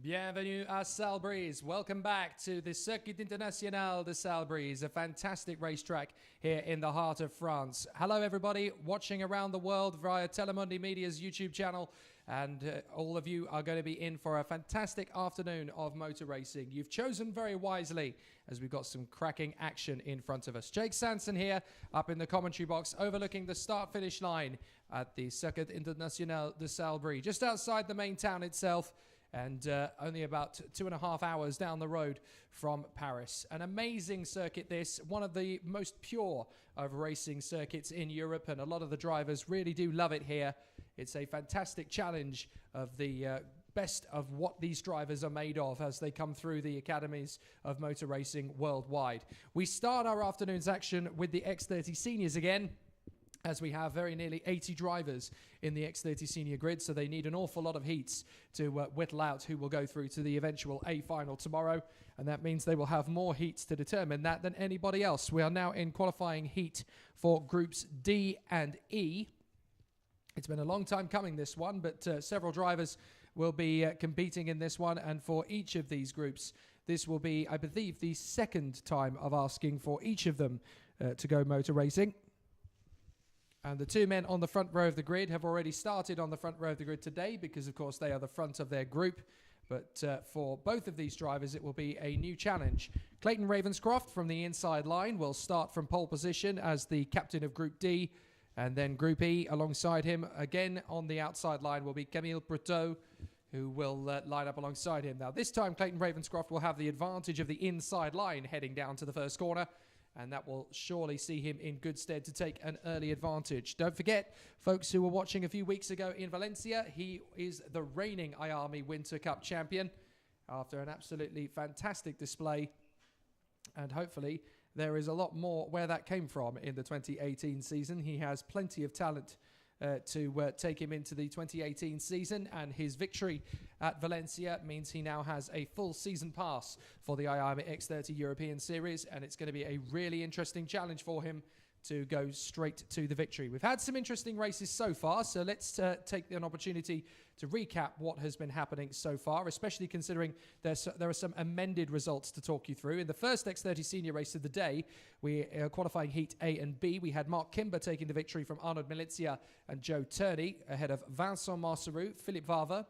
Bienvenue à Salbris. Welcome back to the Circuit International de Salbris, a fantastic racetrack here in the heart of France. Hello everybody watching around the world via Telemundi Media's YouTube channel, and all of you are going to be in for a fantastic afternoon of motor racing. You've chosen very wisely, as we've got some cracking action in front of us. Jake Sanson here up in the commentary box overlooking the start-finish line at the Circuit International de Salbris, just outside the main town itself, and only about 2.5 hours down the road from Paris. An amazing circuit this, one of the most pure of racing circuits in Europe, and a lot of the drivers really do love it here. It's a fantastic challenge of the best of what these drivers are made of as they come through the academies of motor racing worldwide. We start our afternoon's action with the X30 Seniors again, as we have very nearly 80 drivers in the X30 Senior grid, so they need an awful lot of heats to whittle out who will go through to the eventual A final tomorrow, and that means they will have more heats to determine that than anybody else. We are now in qualifying heat for groups D and E. It's been a long time coming, this one, but several drivers will be competing in this one, and for each of these groups, this will be, I believe, the second time of asking for each of them to go motor racing. And the two men on the front row of the grid have already started on the front row of the grid today because, of course, they are the front of their group. But for both of these drivers, it will be a new challenge. Clayton Ravenscroft from the inside line will start from pole position as the captain of Group D. And then Group E, alongside him, again on the outside line, will be Camille Breteau, who will line up alongside him. Now, this time, Clayton Ravenscroft will have the advantage of the inside line heading down to the first corner, and that will surely see him in good stead to take an early advantage. Don't forget, folks who were watching a few weeks ago in Valencia, he is the reigning IAME Winter Cup champion after an absolutely fantastic display. And hopefully there is a lot more where that came from in the 2018 season. He has plenty of talent to take him into the 2018 season, and his victory at Valencia means he now has a full season pass for the IAME X30 European Series, and it's going to be a really interesting challenge for him to go straight to the victory. We've had some interesting races so far, so let's take an opportunity to recap what has been happening so far, especially considering there are some amended results to talk you through. In the first X30 Senior race of the day, we are qualifying Heat A and B. We had Mark Kimber taking the victory from Arnaud Milizia and Joe Turney, ahead of Vincent Marceau, Philippe Varva,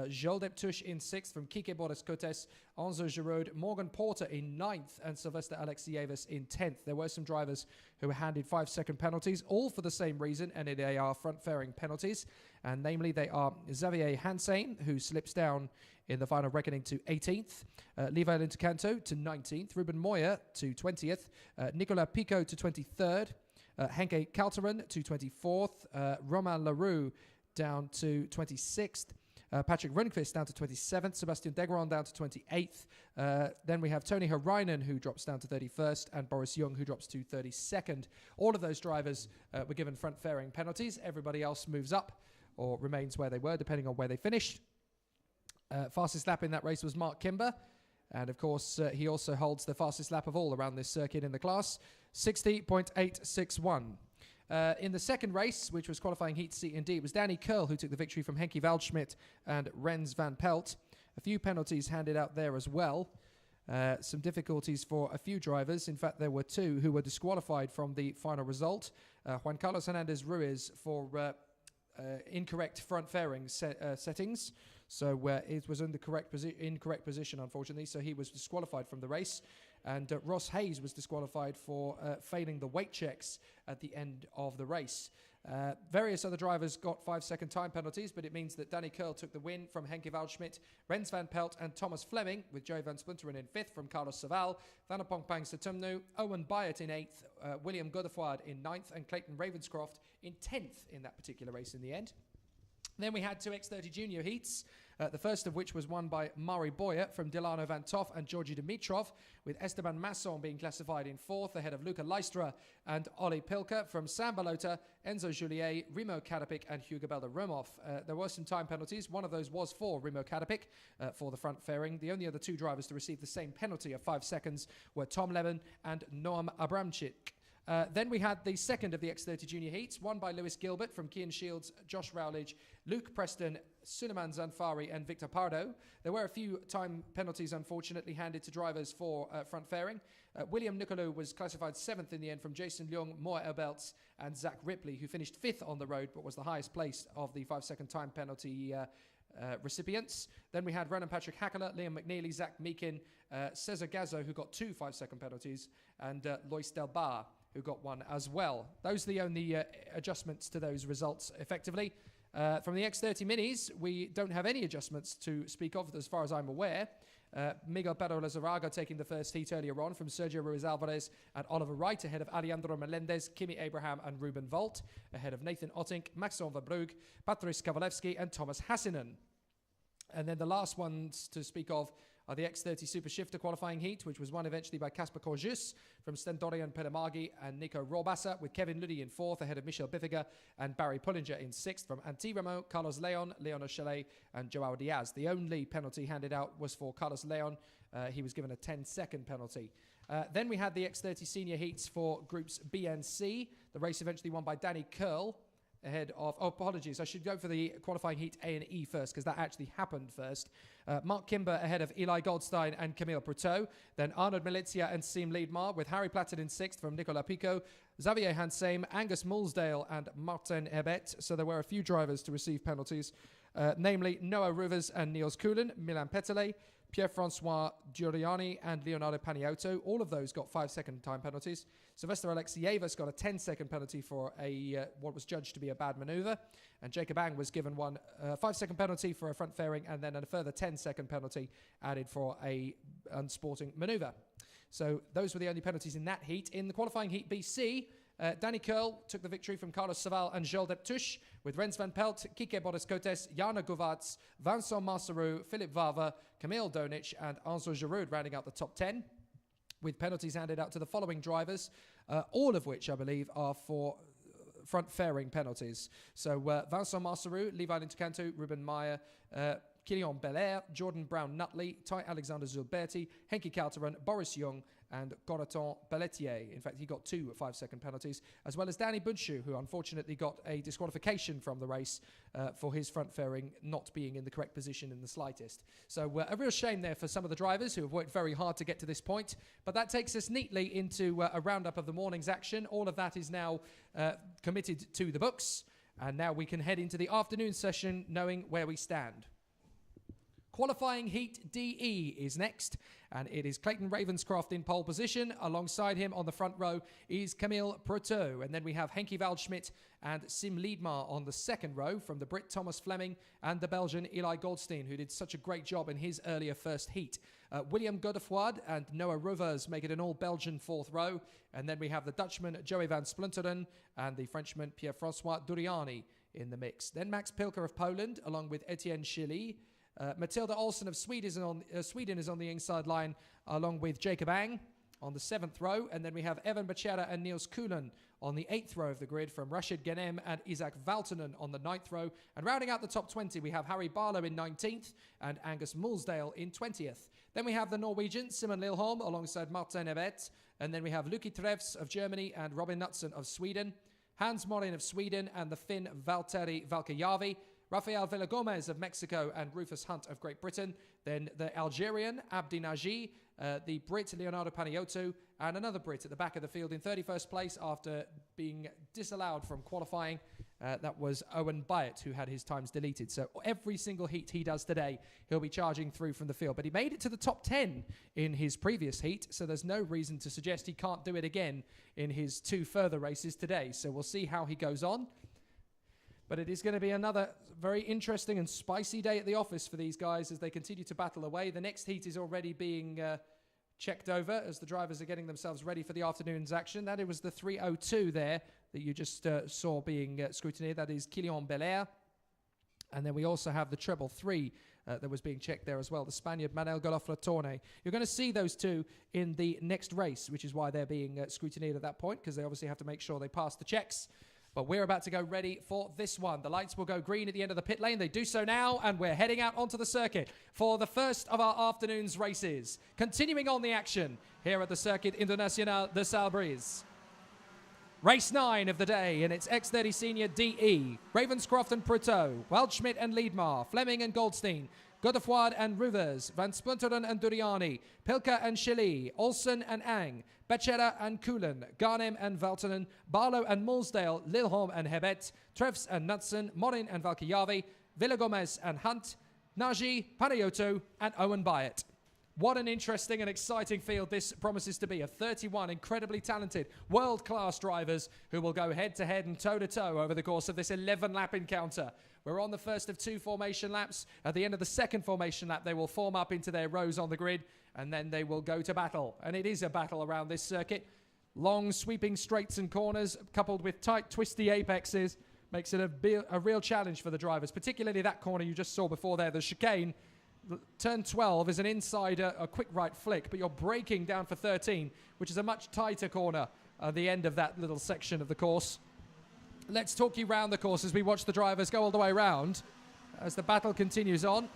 Joel Deptouche in 6th from Kike Boris-Cotes, Enzo Giraud, Morgan Porter in 9th, and Sylvester Alexievas in 10th. There were some drivers who were handed 5-second penalties, all for the same reason, and they are front-fairing penalties. And namely, they are Xavier Hansen, who slips down in the final reckoning to 18th, Levi Lintecanto to 19th, Ruben Moya to 20th, Nicolas Pico to 23rd, Henke Kalteren to 24th, Romain Leroux down to 26th, Patrick Rundqvist down to 27th, Sebastian Degron down to 28th. Then we have Tony Harainen, who drops down to 31st, and Boris Young, who drops to 32nd. All of those drivers were given front-fairing penalties. Everybody else moves up or remains where they were, depending on where they finished. Fastest lap in that race was Mark Kimber. And, of course, he also holds the fastest lap of all around this circuit in the class, 60.861. In the second race, which was qualifying Heat C and D, it was Danny Curl who took the victory from Henke Waldschmidt and Rens van Pelt. A few penalties handed out there as well. Some difficulties for a few drivers. In fact, there were two who were disqualified from the final result. Juan Carlos Hernandez Ruiz for incorrect front fairing settings. So it was in the incorrect position, unfortunately, so he was disqualified from the race. And Ross Hayes was disqualified for failing the weight checks at the end of the race. Various other drivers got 5-second time penalties, but it means that Danny Curl took the win from Henke Waldschmidt, Rens van Pelt and Thomas Fleming, with Joey van Splinteren in 5th from Carlos Saval, Vanapongpang Satumnu, Owen Byatt in 8th, William Godefroid in 9th, and Clayton Ravenscroft in 10th in that particular race in the end. Then we had two X30 Junior heats, the first of which was won by Mari Boyer from Delano Van Toff and Georgi Dimitrov, with Esteban Masson being classified in 4th ahead of Luca Leistra and Olli Pilka from San Balota, Enzo Juliet, Remo Kadapik and Hugo Belda-Romov. There were some time penalties. One of those was for Remo Kadapik for the front fairing. The only other two drivers to receive the same penalty of 5 seconds were Tom Levin and Noam Abramczyk. Then we had the second of the X30 junior heats, won by Lewis Gilbert from Kian Shields, Josh Rowledge, Luke Preston, Suleiman Zanfari and Victor Pardo. There were a few time penalties unfortunately handed to drivers for front fairing. William Nicolou was classified 7th in the end from Jason Leung, Moa Elbelts and Zach Ripley, who finished 5th on the road but was the highest place of the 5-second time penalty recipients. Then we had Ronan Patrick Hackler, Liam McNeely, Zach Meakin, Cesar Gazzo, who got 2 5-second penalties, and Lois Delbar, who got 1 as well. Those are the only adjustments to those results effectively. From the X30 Minis, we don't have any adjustments to speak of as far as I'm aware. Miguel Pedro Lizarraga taking the first heat earlier on from Sergio Ruiz Alvarez and Oliver Wright, ahead of Alejandro Melendez, Kimi Abraham and Ruben Volt, ahead of Nathan Ottink, Maxon Verbrugge, Patrice Kavalevski and Thomas Hassinen. And then the last ones to speak of are the X30 Super Shifter qualifying heat, which was won eventually by Casper Corjus from Stendorian Pedamagi and Nico Robassa, with Kevin Luddy in 4th ahead of Michel Bifiger and Barry Pullinger in 6th from Antiramo, Carlos Leon, Leon O'Shelley and Joao Diaz. The only penalty handed out was for Carlos Leon. He was given a 10-second penalty. Then we had the X30 senior heats for groups B and C. The race eventually won by Danny Curl, ahead of, oh, apologies, I should go for the qualifying heat A and E first, because that actually happened first. Mark Kimber ahead of Eli Goldstein and Camille Pruteau. Then Arnold Milizia and Sim Liedmar, with Harry Platten in 6th from Nicolas Pico, Xavier Hansame, Angus Mulsdale and Martin Hebet. So there were a few drivers to receive penalties, namely Noah Rivers and Niels Kuhlen, Milan Petele, Pierre-Francois Giuliani and Leonardo Paniotto. All of those got 5-second time penalties. Sylvester Alexievas got a 10-second penalty for what was judged to be a bad maneuver. And Jacob Ang was given one 5-second penalty for a front fairing and then a further 10-second penalty added for a unsporting maneuver. So those were the only penalties in that heat. In the qualifying heat BC, Danny Curl took the victory from Carlos Saval and Joel Deptuche, with Rens van Pelt, Kike Boris-Cotes, Jana Govaerts, Vincent Marceau, Philip Vava, Camille Donich and Anzo Giroud rounding out the top 10, with penalties handed out to the following drivers, all of which I believe are for front fairing penalties. So Vincent Marceau, Levi Lintocanto, Ruben Meyer, Kilian Belair, Jordan Brown Nutley, Ty Alexander Zulberti, Henki Kalteren, Boris Young, and Goraton Pelletier. In fact, he got 2 5-second penalties, as well as Danny Bunshu, who unfortunately got a disqualification from the race for his front fairing not being in the correct position in the slightest. So a real shame there for some of the drivers who have worked very hard to get to this point. But that takes us neatly into a roundup of the morning's action. All of that is now committed to the books. And now we can head into the afternoon session knowing where we stand. Qualifying Heat DE is next, and it is Clayton Ravenscroft in pole position. Alongside him on the front row is Camille Pruteau, and then we have Henki Waldschmidt and Sim Liedmar on the second row from the Brit Thomas Fleming and the Belgian Eli Goldstein, who did such a great job in his earlier first heat. William Godefroid and Noah Rovers make it an all-Belgian fourth row, and then we have the Dutchman Joey van Splunteren and the Frenchman Pierre-Francois Duriani in the mix. Then Max Pilker of Poland, along with Etienne Chili. Matilda Olsen of Sweden is on the inside line, along with Jacob Ang on the 7th row. And then we have Evan Bachera and Niels Kuhlen on the 8th row of the grid, from Rashid Genem and Isaac Valtonen on the 9th row. And rounding out the top 20, we have Harry Barlow in 19th and Angus Mulsdale in 20th. Then we have the Norwegian Simon Lilholm alongside Martin Ebert. And then we have Luki Trevs of Germany and Robin Knutson of Sweden. Hans Morin of Sweden and the Finn Valtteri Valkeavi. Rafael Villagomez of Mexico and Rufus Hunt of Great Britain. Then the Algerian Abdi Naji, the Brit Leonardo Paniotto, and another Brit at the back of the field in 31st place after being disallowed from qualifying. That was Owen Byatt, who had his times deleted. So every single heat he does today, he'll be charging through from the field. But he made it to the top 10 in his previous heat, so there's no reason to suggest he can't do it again in his 2 further races today. So we'll see how he goes on. But it is going to be another very interesting and spicy day at the office for these guys as they continue to battle away. The next heat is already being checked over as the drivers are getting themselves ready for the afternoon's action. That it was the 302 there that you just saw being scrutineered. That is Kilian Belair. And then we also have the treble 3 that was being checked there as well, the Spaniard Manel Goloflatone. You're going to see those two in the next race, which is why they're being scrutineered at that point, because they obviously have to make sure they pass the checks. But we're about to go ready for this one. The lights will go green at the end of the pit lane. They do so now, and we're heading out onto the circuit for the first of our afternoon's races. Continuing on the action here at the Circuit International de Salbris. Race 9 of the day, and it's X30 Senior DE. Ravenscroft and Pruteau, Waldschmidt and Liedmar, Fleming and Goldstein, Godefroid and Ruvers, Van Splunteren and Duriani, Pilka and Shilly, Olsen and Ang, Becerra and Kulen, Garnem and Valtonen, Barlow and Mulsdale, Lilholm and Hebet, Trevs and Knudsen, Morin and Valkijavi, Villagomez and Hunt, Nagy, Panayoto and Owen Byatt. What an interesting and exciting field this promises to be, of 31 incredibly talented, world-class drivers who will go head-to-head and toe-to-toe over the course of this 11-lap encounter. We're on the first of 2 formation laps. At the end of the second formation lap, they will form up into their rows on the grid, and then they will go to battle. And it is a battle around this circuit. Long, sweeping straights and corners, coupled with tight, twisty apexes, makes it a real challenge for the drivers, particularly that corner you just saw before there, the chicane. Turn 12 is an insider, a quick right flick, but you're braking down for 13, which is a much tighter corner at the end of that little section of the course. Let's talk you round the course as we watch the drivers go all the way around as the battle continues on.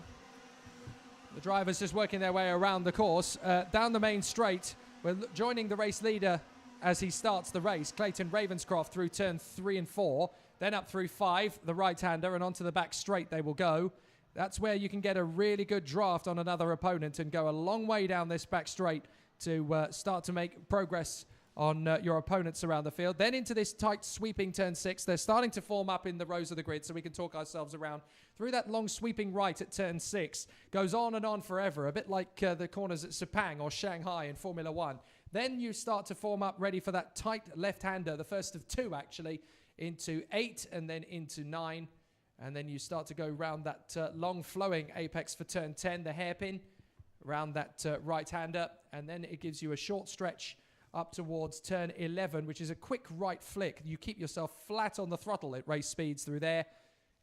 The drivers just working their way around the course. Down the main straight, we're joining the race leader as he starts the race, Clayton Ravenscroft, through turn 3 and 4, then up through 5, the right-hander, and onto the back straight they will go. That's where you can get a really good draft on another opponent and go a long way down this back straight to start to make progress on your opponents around the field. Then into this tight sweeping turn 6. They're starting to form up in the rows of the grid so we can talk ourselves around through that long sweeping right at turn 6. Goes on and on forever, a bit like the corners at Sepang or Shanghai in Formula 1. Then you start to form up ready for that tight left-hander, the first of 2 actually, into 8 and then into 9. And then you start to go round that long flowing apex for turn 10, the hairpin, around that right-hander. And then it gives you a short stretch up towards turn 11, which is a quick right flick. You keep yourself flat on the throttle at race speeds through there.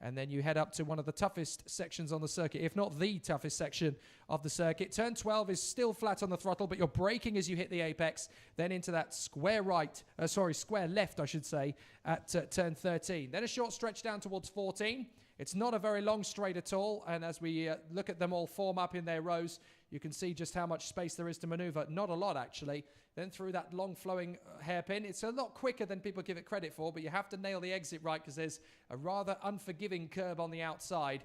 And then you head up to one of the toughest sections on the circuit, if not the toughest section of the circuit. Turn 12 is still flat on the throttle, but you're braking as you hit the apex. Then into that square left, I should say, at turn 13. Then a short stretch down towards 14. It's not a very long straight at all. And as we look at them all form up in their rows, you can see just how much space there is to maneuver. Not a lot, actually. Then through that long flowing hairpin. It's a lot quicker than people give it credit for, but you have to nail the exit right because there's a rather unforgiving curb on the outside.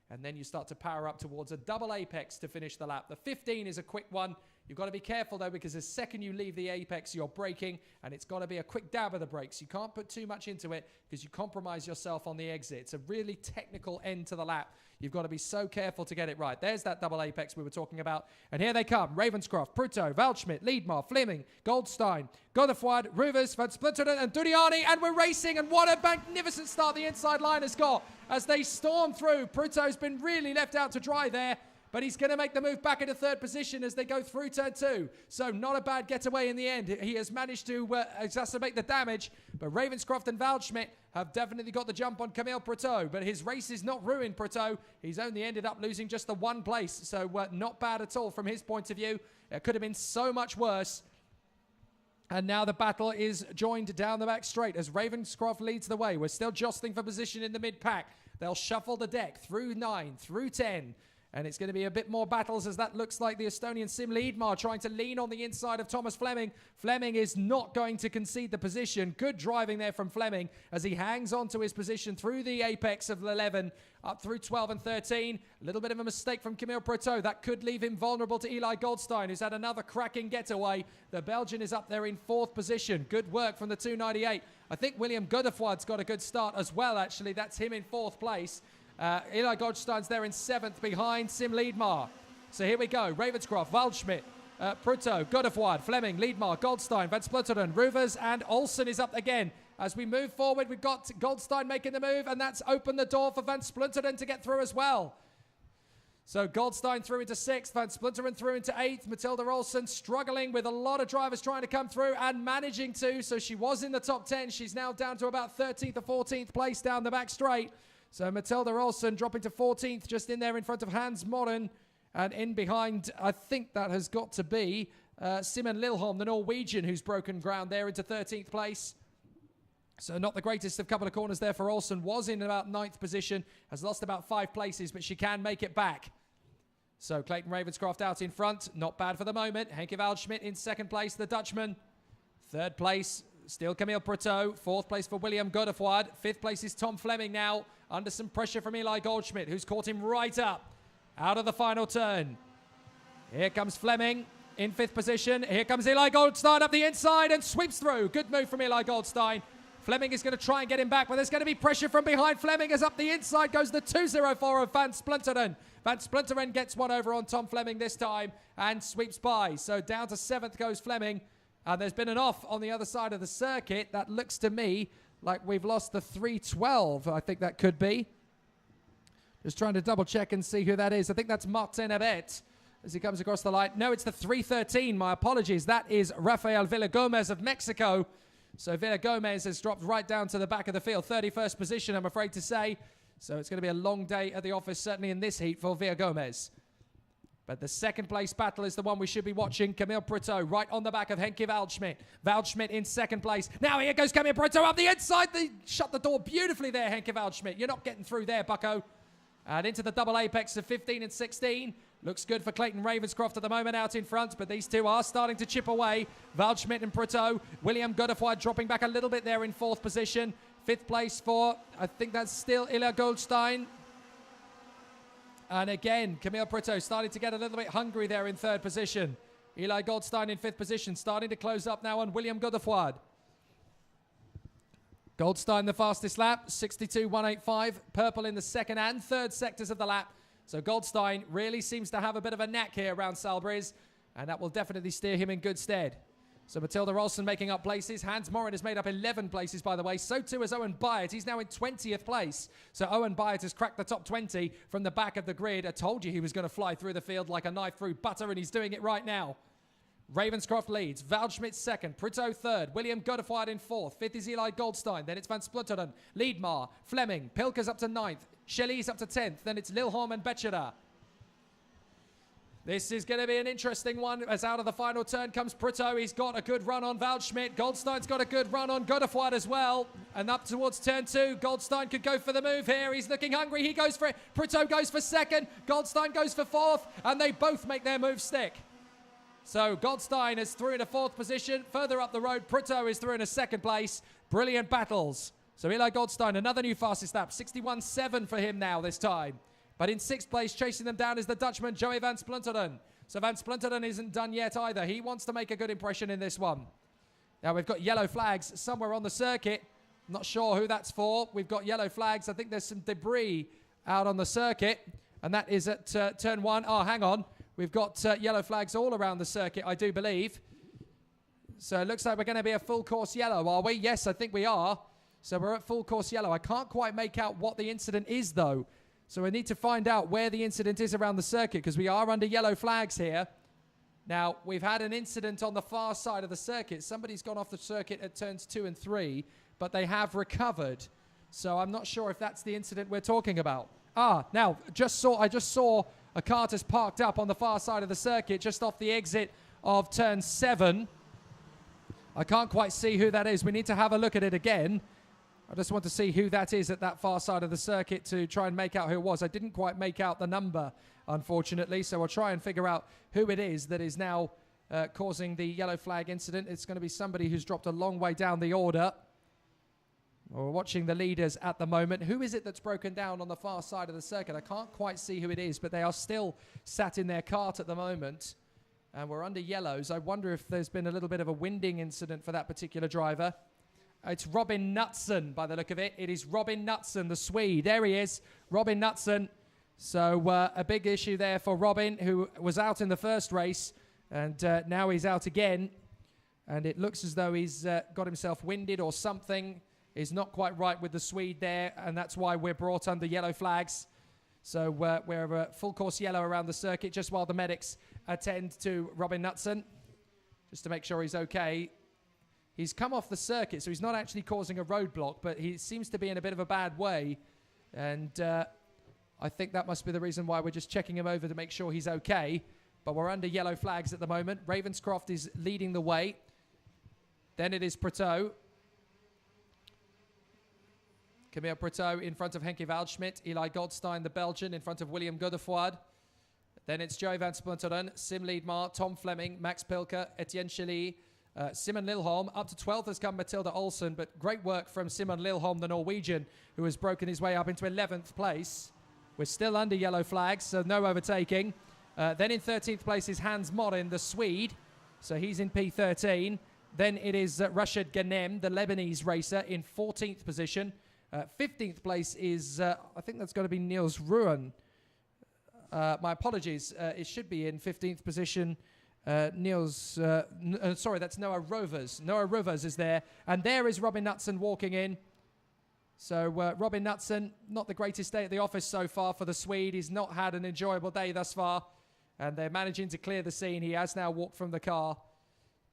And then you start to power up towards a double apex to finish the lap. The 15 is a quick one. You've got to be careful, though, because the second you leave the apex, you're braking, and it's got to be a quick dab of the brakes. You can't put too much into it because you compromise yourself on the exit. It's a really technical end to the lap. You've got to be so careful to get it right. There's that double apex we were talking about. And here they come. Ravenscroft, Pruteau, Waldschmidt, Liedmar, Fleming, Goldstein, Godefroid, Ruvers, Van Splunteren and Duriani. And we're racing. And what a magnificent start the inside line has got as they storm through. Pruteau's been really left out to dry there. But he's going to make the move back into 3rd position as they go through turn 2. So not a bad getaway in the end. He has managed to exacerbate the damage. But Ravenscroft and Waldschmidt have definitely got the jump on Camille Pruteau. But his race is not ruined, Pruteau. He's only ended up losing just the 1 place. So not bad at all from his point of view. It could have been so much worse. And now the battle is joined down the back straight as Ravenscroft leads the way. We're still jostling for position in the mid-pack. They'll shuffle the deck through 9, through 10. And it's going to be a bit more battles as that looks like the Estonian Sim Liedmar trying to lean on the inside of Thomas Fleming. Fleming is not going to concede the position. Good driving there from Fleming as he hangs on to his position through the apex of 11, up through 12 and 13. A little bit of a mistake from Camille Pruteau. That could leave him vulnerable to Eli Goldstein, who's had another cracking getaway. The Belgian is up there in 4th position. Good work from the 298. I think William Godefroid's got a good start as well, actually. That's him in 4th place. Eli Goldstein's there in 7th behind Sim Liedmar. So here we go. Ravenscroft, Waldschmidt, Pruteau, Godefroid, Fleming, Liedmar, Goldstein, Van Splunteren, Ruvers, and Olsen is up again. As we move forward, we've got Goldstein making the move, and that's opened the door for Van Splunteren to get through as well. So Goldstein through into 6th, Van Splunteren through into 8th. Matilda Olsen struggling with a lot of drivers trying to come through and managing to. So she was in the top 10. She's now down to about 13th or 14th place down the back straight. So Matilda Olsen dropping to 14th, just in there in front of Hans Moren. And in behind, I think that has got to be Simon Lilholm, the Norwegian, who's broken ground there into 13th place. So not the greatest of couple of corners there for Olsen. Was in about 9th position, has lost about 5 places, but she can make it back. So Clayton Ravenscroft out in front. Not bad for the moment. Henke Waldschmidt in 2nd place, the Dutchman. 3rd place, Still Camille Pruteau. 4th place for William Godefroid. 5th place is Tom Fleming now, under some pressure from Eli Goldschmidt, who's caught him right up out of the final turn. Here comes Fleming in 5th position. Here comes Eli Goldstein up the inside and sweeps through. Good move from Eli Goldstein. Fleming is going to try and get him back, but there's going to be pressure from behind. Fleming is up the inside, goes the 2.04 of Van Splinteren. Van Splinteren gets one over on Tom Fleming this time and sweeps by. So down to 7th goes Fleming. And there's been an off on the other side of the circuit. That looks to me like we've lost the 3.12. I think that could be. Just trying to double check and see who that is. I think that's Martin Abet as he comes across the line. No, it's the 3.13. My apologies. That is Rafael Villagomez of Mexico. So Villagomez has dropped right down to the back of the field. 31st position, I'm afraid to say. So it's going to be a long day at the office, certainly in this heat for Villagomez. But the 2nd place battle is the one we should be watching. Camille Pruteau right on the back of Henke Waldschmidt. Waldschmidt in 2nd place. Now here goes Camille Pruteau up the inside. They shut the door beautifully there, Henke Waldschmidt. You're not getting through there, bucko. And into the double apex of 15 and 16. Looks good for Clayton Ravenscroft at the moment out in front, but these two are starting to chip away. Waldschmidt and Pruteau. William Godefroid dropping back a little bit there in 4th position. 5th place for, I think that's still Ila Goldstein. And again, Camille Pruteau starting to get a little bit hungry there in 3rd position. Eli Goldstein in 5th position, starting to close up now on William Godefroid. Goldstein the fastest lap, 62.185. Purple in the 2nd and 3rd sectors of the lap. So Goldstein really seems to have a bit of a knack here around Salbris, and that will definitely steer him in good stead. So Matilda Rolson making up places. Hans Morin has made up 11 places, by the way. So too has Owen Byatt. He's now in 20th place. So Owen Byatt has cracked the top 20 from the back of the grid. I told you he was going to fly through the field like a knife through butter, and he's doing it right now. Ravenscroft leads. Waldschmidt 2nd. Pruteau 3rd. William Godefroid in 4th. 5th is Eli Goldstein. Then it's Van Splinteren. Liedmar. Fleming. Pilker's up to 9th. Shelley's up to 10th. Then it's Lilholm and Becherer. This is going to be an interesting one as out of the final turn comes Pruteau. He's got a good run on Waldschmidt. Goldstein's got a good run on Godefroid as well. And up towards turn 2, Goldstein could go for the move here. He's looking hungry. He goes for it. Pruteau goes for 2nd. Goldstein goes for 4th. And they both make their move stick. So Goldstein is through in a 4th position. Further up the road, Pruteau is through in a 2nd place. Brilliant battles. So Eli Goldstein, another new fastest lap. 61.7 for him now this time. But in 6th place, chasing them down is the Dutchman, Joey Van Splinteren. So Van Splinteren isn't done yet either. He wants to make a good impression in this one. Now we've got yellow flags somewhere on the circuit. Not sure who that's for. We've got yellow flags. I think there's some debris out on the circuit. And that is at turn 1. Oh, hang on. We've got yellow flags all around the circuit, I do believe. So it looks like we're going to be a full course yellow, are we? Yes, I think we are. So we're at full course yellow. I can't quite make out what the incident is, though. So we need to find out where the incident is around the circuit, because we are under yellow flags here. Now, we've had an incident on the far side of the circuit. Somebody's gone off the circuit at turns 2 and 3, but they have recovered. So I'm not sure if that's the incident we're talking about. Now, I just saw a car just parked up on the far side of the circuit, just off the exit of turn 7. I can't quite see who that is. We need to have a look at it again. I just want to see who that is at that far side of the circuit to try and make out who it was. I didn't quite make out the number, unfortunately, so I'll try and figure out who it is that is now causing the yellow flag incident. It's going to be somebody who's dropped a long way down the order. We're watching the leaders at the moment. Who is it that's broken down on the far side of the circuit? I can't quite see who it is, but they are still sat in their cart at the moment. And we're under yellows. I wonder if there's been a little bit of a winding incident for that particular driver. It's Robin Knutson, by the look of it. It is Robin Knutson, the Swede. There he is, Robin Knutson. So a big issue there for Robin, who was out in the first race. And now he's out again. And it looks as though he's got himself winded or something. Is not quite right with the Swede there, and that's why we're brought under yellow flags. So we're full course yellow around the circuit, just while the medics attend to Robin Knutson, just to make sure he's okay. He's come off the circuit, so he's not actually causing a roadblock, but he seems to be in a bit of a bad way. And I think that must be the reason why we're just checking him over to make sure he's okay. But we're under yellow flags at the moment. Ravenscroft is leading the way. Then it is Pruteau. Camille Pruteau in front of Henke Waldschmidt. Eli Goldstein, the Belgian, in front of William Godefroid. Then it's Joey Van Splinteren, Sim Liedmar, Tom Fleming, Max Pilker, Etienne Chely, Simon Lilholm. Up to 12th has come Matilda Olsen, but great work from Simon Lilholm, the Norwegian, who has broken his way up into 11th place. We're still under yellow flags, so no overtaking. Then in 13th place is Hans Morin, the Swede. So he's in P13. Then it is Rashid Ghanem, the Lebanese racer, in 14th position. 15th place is, I think that's going to be Niels Ruan. My apologies. It should be in 15th position. Sorry, that's Noah Rovers. Noah Rovers is there. And there is Robin Knutson walking in. So Robin Knutson, not the greatest day at the office so far for the Swede. He's not had an enjoyable day thus far. And they're managing to clear the scene. He has now walked from the car.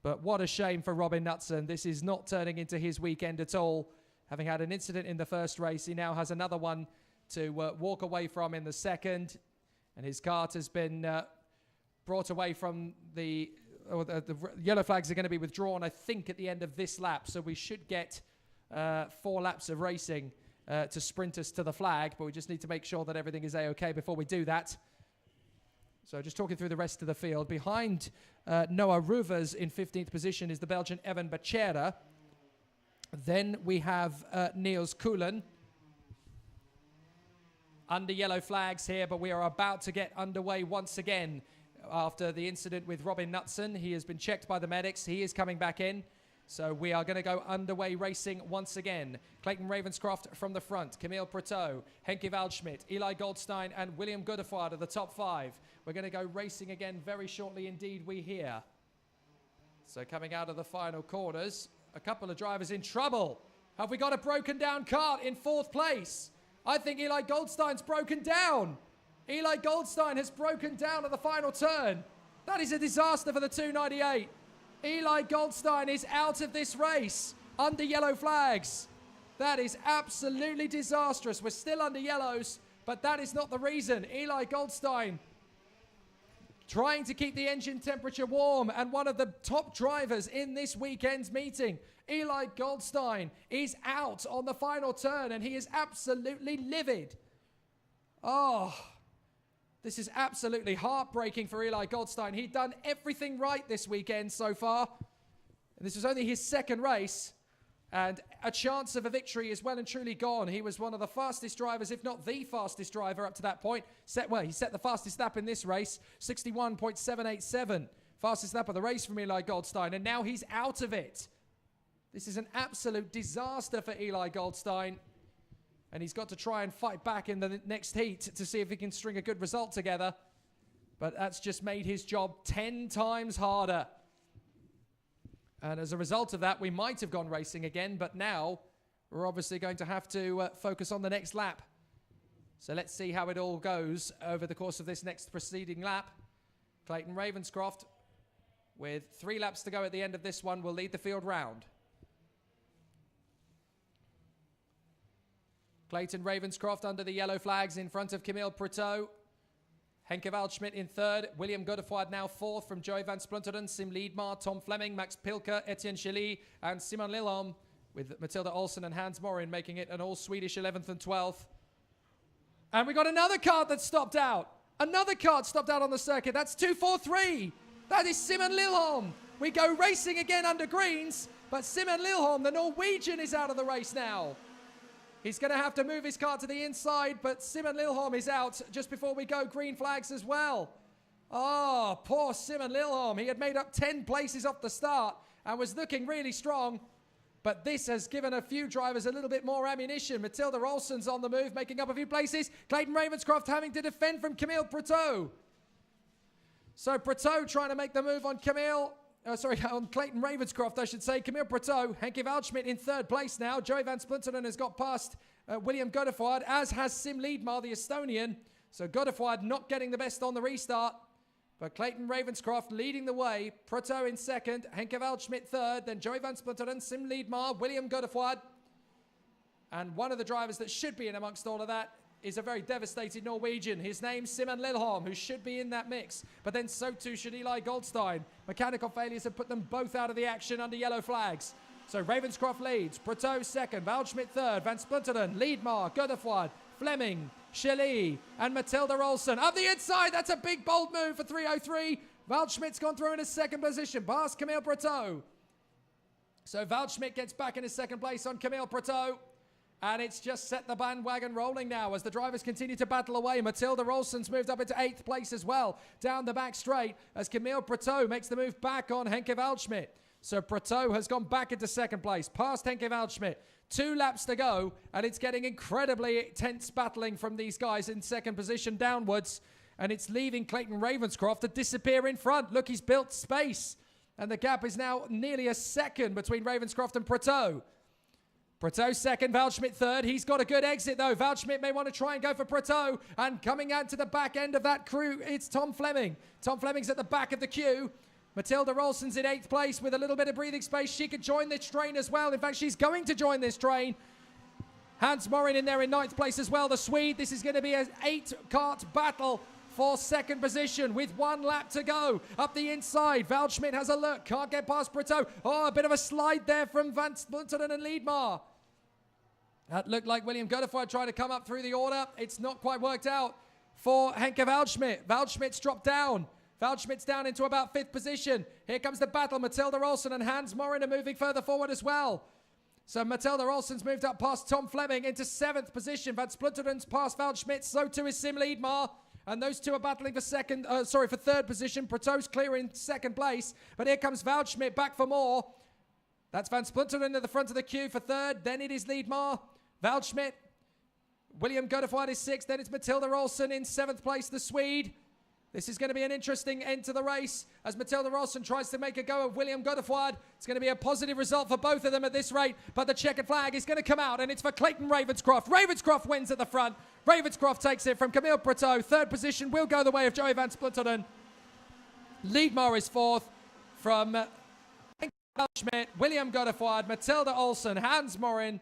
But what a shame for Robin Knutson. This is not turning into his weekend at all. Having had an incident in the first race, he now has another one to walk away from in the second. And his kart has been brought away from the yellow flags are going to be withdrawn, I think, at the end of this lap. So we should get 4 laps of racing to sprint us to the flag. But we just need to make sure that everything is A-OK before we do that. So just talking through the rest of the field. Behind Noah Rovers in 15th position is the Belgian Evan Bachera. Then we have Niels Koelen. Under yellow flags here, but we are about to get underway once again after the incident with Robin Knutson. He has been checked by the medics. He is coming back in. So we are going to go underway racing once again. Clayton Ravenscroft from the front. Camille Proteau, Henke Waldschmidt, Eli Goldstein and William Godefroid are the top 5. We're going to go racing again very shortly indeed, we hear. So coming out of the final corners, a couple of drivers in trouble. Have we got a broken down kart in 4th place? I think Eli Goldstein's broken down. Eli Goldstein has broken down at the final turn. That is a disaster for the 298. Eli Goldstein is out of this race under yellow flags. That is absolutely disastrous. We're still under yellows, but that is not the reason. Eli Goldstein trying to keep the engine temperature warm and one of the top drivers in this weekend's meeting. Eli Goldstein is out on the final turn and he is absolutely livid. Oh, this is absolutely heartbreaking for Eli Goldstein. He'd done everything right this weekend so far. And this was only his 2nd race. And a chance of a victory is well and truly gone. He was one of the fastest drivers, if not the fastest driver up to that point. He set the fastest lap in this race, 61.787. Fastest lap of the race from Eli Goldstein. And now he's out of it. This is an absolute disaster for Eli Goldstein. And he's got to try and fight back in the next heat to see if he can string a good result together. But that's just made his job 10 times harder. And as a result of that, we might have gone racing again. But now we're obviously going to have to focus on the next lap. So let's see how it all goes over the course of this next preceding lap. Clayton Ravenscroft, with 3 laps to go at the end of this one, will lead the field round. Clayton Ravenscroft under the yellow flags in front of Camille Proteau. Henke Waldschmidt in 3rd. William Godefroid now 4th from Joey van Splunteren, Sim Liedmar, Tom Fleming, Max Pilker, Etienne Chely and Simon Lilholm, with Matilda Olsen and Hans Morin making it an all-Swedish 11th and 12th. And we got another kart that stopped out. Another kart stopped out on the circuit. That's 243. That is Simon Lilholm. We go racing again under greens, but Simon Lilholm, the Norwegian, is out of the race now. He's going to have to move his car to the inside, but Simon Lilholm is out just before we go green flags as well. Oh, poor Simon Lilholm. He had made up 10 places off the start and was looking really strong. But this has given a few drivers a little bit more ammunition. Matilda Olsen's on the move, making up a few places. Clayton Ravenscroft having to defend from Camille Proteau. So Proteau trying to make the move on on Clayton Ravenscroft, I should say. Camille Proteau, Henke Waldschmidt in 3rd place now. Joey van Splunteren has got past William Godefroid, as has Sim Liedmar, the Estonian. So Godefroid not getting the best on the restart. But Clayton Ravenscroft leading the way. Proteau in 2nd, Henke Waldschmidt 3rd, then Joey van Splunteren, Sim Liedmar, William Godefroid. And one of the drivers that should be in amongst all of that is a very devastated Norwegian. His name's Simon Lilholm, who should be in that mix. But then so too should Eli Goldstein. Mechanical failures have put them both out of the action under yellow flags. So Ravenscroft leads, Proteau 2nd, Waldschmidt 3rd, Van Splunteren, Liedmar, Godefroid, Fleming, Chely and Matilda Olsen. Up the inside, that's a big bold move for 303. Waldschmidt's gone through in a 2nd position, past Camille Proteau. So Waldschmidt gets back into second place on Camille Proteau. And it's just set the bandwagon rolling now as the drivers continue to battle away. Matilda Olsen's moved up into 8th place as well, down the back straight, as Camille Proteau makes the move back on Henke Waldschmidt. So Proteau has gone back into second place, past Henke Waldschmidt. 2 laps to go, and it's getting incredibly tense battling from these guys in second position downwards. And it's leaving Clayton Ravenscroft to disappear in front. Look, he's built space. And the gap is now nearly a second between Ravenscroft and Proteau. Proteau second, Waldschmidt third. He's got a good exit though. Waldschmidt may want to try and go for Proteau. And coming out to the back end of that crew, it's Tom Fleming. Tom Fleming's at the back of the queue. Matilda Olsen's in 8th place with a little bit of breathing space. She could join this train as well. In fact, she's going to join this train. Hans Morin in there in 9th place as well. The Swede, this is going to be an 8-kart battle for second position with 1 lap to go. Up the inside, Waldschmidt has a look. Can't get past Proteau. Oh, a bit of a slide there from Van Splinteren and Liedmar. That looked like William Godefroy trying to come up through the order. It's not quite worked out for Henke Waldschmidt. Waldschmidt's dropped down. Waldschmidt's down into about 5th position. Here comes the battle. Matilda Olsen and Hans Morin are moving further forward as well. So Matilda Olsen's moved up past Tom Fleming into 7th position. Van Splinteren's past Waldschmidt. So too is Sim Liedmar. And those two are battling for for 3rd position. Proteau's clear in 2nd place. But here comes Waldschmidt back for more. That's Van Splinteren at the front of the queue for 3rd. Then it is Liedmar. Waldschmidt. William Godefroy is 6th. Then it's Matilda Olsen in 7th place, the Swede. This is going to be an interesting end to the race as Matilda Olsen tries to make a go of William Godefroy. It's going to be a positive result for both of them at this rate, but the checkered flag is going to come out, and it's for Clayton Ravenscroft. Ravenscroft wins at the front. Ravenscroft takes it from Camille Proteau. 3rd position will go the way of Joey Van Splinteren. Liedmar is 4th from Waldschmidt, William Godefroy, Matilda Olsen, Hans Morin,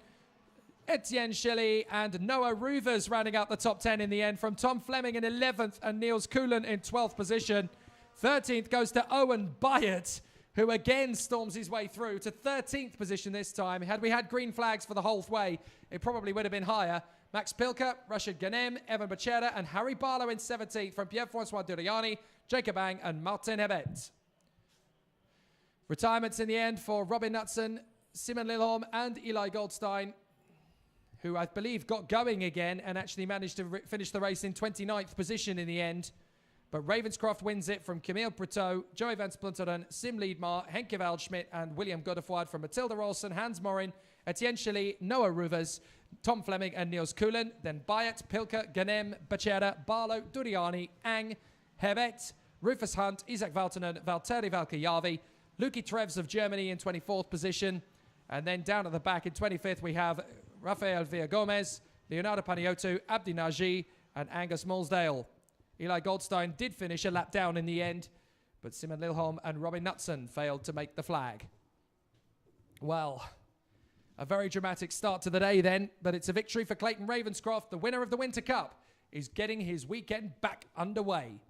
Etienne Schilly and Noah Ruvers rounding out the top 10 in the end, from Tom Fleming in 11th and Niels Kuhlen in 12th position. 13th goes to Owen Byatt, who again storms his way through to 13th position this time. Had we had green flags for the whole way, it probably would have been higher. Max Pilker, Rashid Ghanem, Evan Bachera and Harry Barlow in 17th from Pierre-Francois Duriani, Jacob Ang and Martin Hebet. Retirements in the end for Robin Knutson, Simon Lilholm and Eli Goldstein, who I believe got going again and actually managed to finish the race in 29th position in the end. But Ravenscroft wins it from Camille Proteau, Joey Van Splinteren, Sim Liedmar, Henke Waldschmidt and William Godefroy from Matilda Olsen, Hans Morin, Etienne Schilly, Noah Ruvers, Tom Fleming and Niels Kuhlen. Then Byatt, Pilker, Ghanem, Bachera, Barlow, Duriani, Ang, Hebet, Rufus Hunt, Isaac Valtonen, Valtteri Valkejärvi, Luki Trevs of Germany in 24th position. And then down at the back in 25th we have Rafael Villagomez, Leonardo Panayiotou, Abdi Naji, and Angus Mulsdale. Eli Goldstein did finish a lap down in the end, but Simon Lilholm and Robin Knutson failed to make the flag. Well, a very dramatic start to the day then, but it's a victory for Clayton Ravenscroft. The winner of the Winter Cup is getting his weekend back underway.